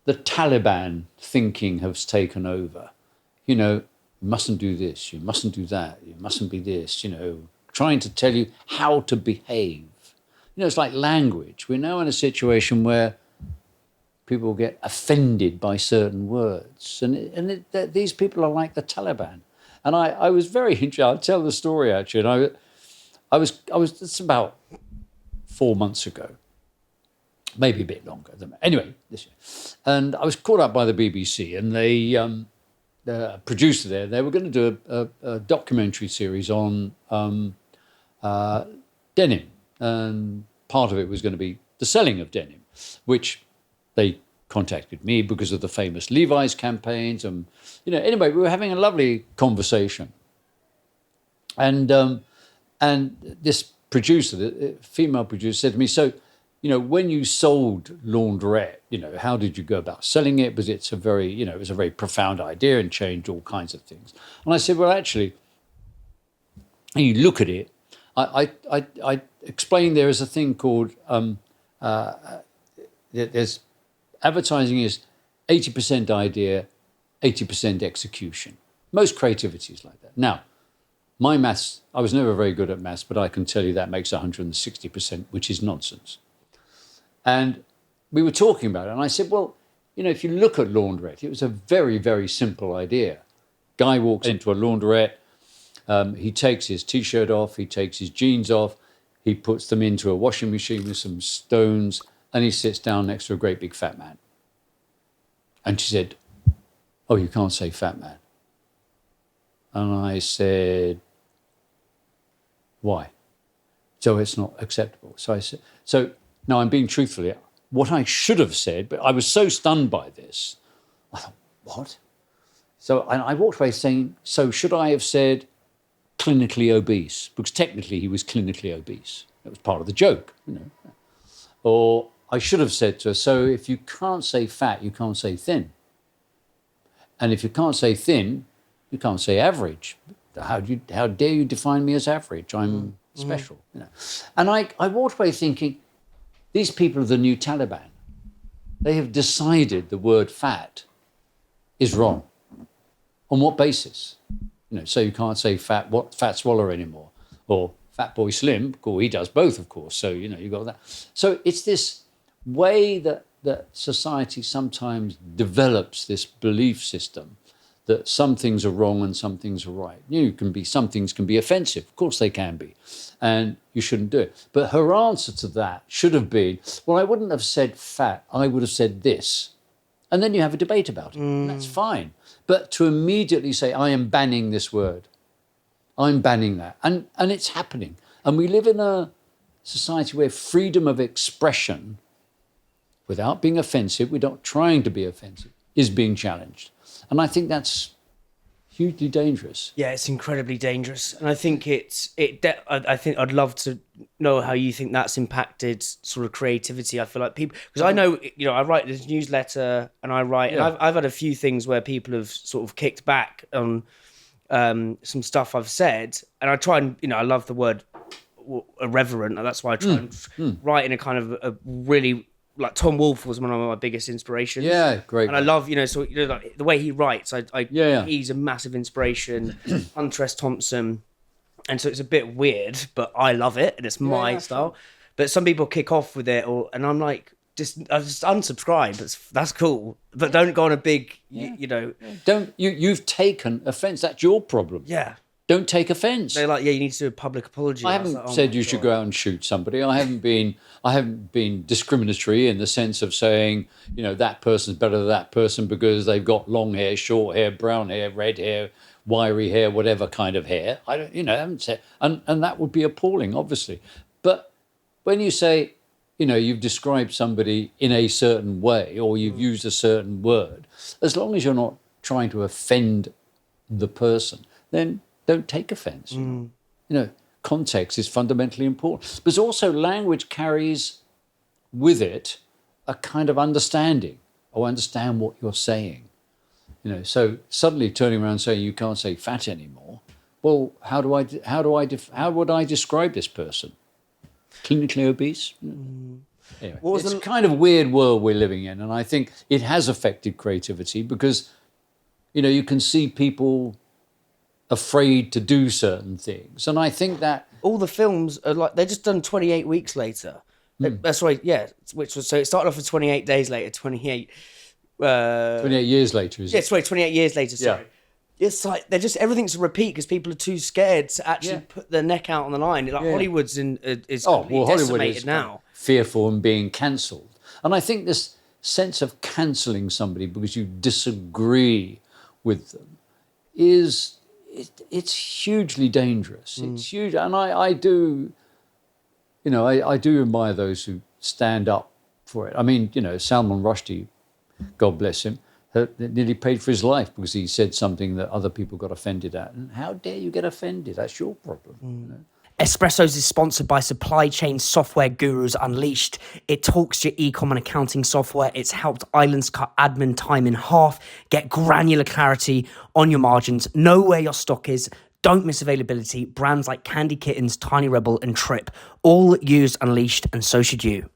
the Taliban thinking has taken over. You know, you mustn't do this, you mustn't do that, you mustn't be this, you know, trying to tell you how to behave. You know, it's like language. We're now in a situation where people get offended by certain words. These people are like the Taliban. And I was very interested. I'll tell the story, actually. And I was, it's about 4 months ago, maybe a bit longer. Anyway, this year. And I was called up by the BBC, and they, the producer there, they were going to do a documentary series on denim. And part of it was going to be the selling of denim, which they contacted me because of the famous Levi's campaigns. And, you know, anyway, we were having a lovely conversation. And this producer, the female producer, said to me, so, you know, when you sold Laundrette, you know, how did you go about selling it? Because it's a very, you know, it was a very profound idea and changed all kinds of things. And I said, well, actually, when you look at it, I explained there is a thing called, there's advertising is 80% idea, 80% execution. Most creativity is like that. Now, my maths, I was never very good at maths, but I can tell you that makes 160%, which is nonsense. And we were talking about it, and I said, well, you know, if you look at Laundrette, it was a very, very simple idea. Guy walks into a laundrette, he takes his T-shirt off, he takes his jeans off, he puts them into a washing machine with some stones, and he sits down next to a great big fat man. And she said, oh, you can't say fat man. And I said, why? So it's not acceptable. So I said, so now I'm being truthful here. What I should have said, but I was so stunned by this, I thought, what? So I walked away saying, so should I have said clinically obese? Because technically he was clinically obese. That was part of the joke, you know. Or I should have said to her, so if you can't say fat, you can't say thin. And if you can't say thin, you can't say average. How dare you define me as average? I'm special, you know. And I walked away thinking, these people are the new Taliban. They have decided the word fat is wrong. On what basis? You know, so you can't say fat swallow anymore, or fat boy slim. Cool, he does both, of course. So, you know, you got that. So it's this way that society sometimes develops this belief system that some things are wrong and some things are right. Some things can be offensive. Of course they can be. And you shouldn't do it. But her answer to that should have been, well, I wouldn't have said fat. I would have said this. And then you have a debate about it. And that's fine. But to immediately say, I am banning this word. I'm banning that. And it's happening. And we live in a society where freedom of expression, without being offensive, we're not trying to be offensive, is being challenged. And I think that's hugely dangerous. Yeah, it's incredibly dangerous. And I think I think I'd love to know how you think that's impacted sort of creativity. I feel like people, because I know, you know, I write this newsletter and I write, and I've had a few things where people have sort of kicked back on some stuff I've said. And I try and, you know, I love the word irreverent. And that's why I try and write in a kind of a really, like Tom Wolfe was one of my biggest inspirations. Yeah, great. And I love, you know, so, you know, like the way he writes, he's a massive inspiration. Hunter S. Thompson. And so it's a bit weird, but I love it and it's my style. Sure. But some people kick off with it, and I'm like, I just unsubscribe. That's cool. But don't go on a big, you know. You've taken offence. That's your problem. Yeah. Don't take offence. They're like, you need to do a public apology. I haven't said you should go out and shoot somebody. I haven't been discriminatory in the sense of saying, you know, that person's better than that person because they've got long hair, short hair, brown hair, red hair, wiry hair, whatever kind of hair. I haven't said, and that would be appalling, obviously. But when you say, you know, you've described somebody in a certain way or you've used a certain word, as long as you're not trying to offend the person, then don't take offence. You know, context is fundamentally important. But also language carries with it a kind of understanding. Oh, I understand what you're saying. You know, so suddenly turning around and saying you can't say fat anymore. Well, how would I describe this person? Clinically obese? Anyway, What was it's the- a kind of weird world we're living in, and I think it has affected creativity because, you can see people afraid to do certain things, and I think that all the films are like they're just done 28 weeks later. That's right, yeah. Which was so it started off with 28 days later, 28. 28 years later, is Yeah, it? sorry, 28 years later. Sorry. It's like they're just everything's a repeat because people are too scared to actually put their neck out on the line. Like Hollywood's is completely Hollywood decimated is now. fearful and being cancelled, and I think this sense of cancelling somebody because you disagree with them it's hugely dangerous. It's huge, and I do, I do admire those who stand up for it. I mean, Salman Rushdie, God bless him, nearly paid for his life because he said something that other people got offended at. And how dare you get offended? That's your problem. Espressos is sponsored by supply chain software gurus Unleashed. It talks to your e-com and accounting software. It's helped islands cut admin time in half, get granular clarity on your margins, know where your stock is, don't miss availability. Brands like Candy Kittens, Tiny Rebel and Trip all use Unleashed, and so should you.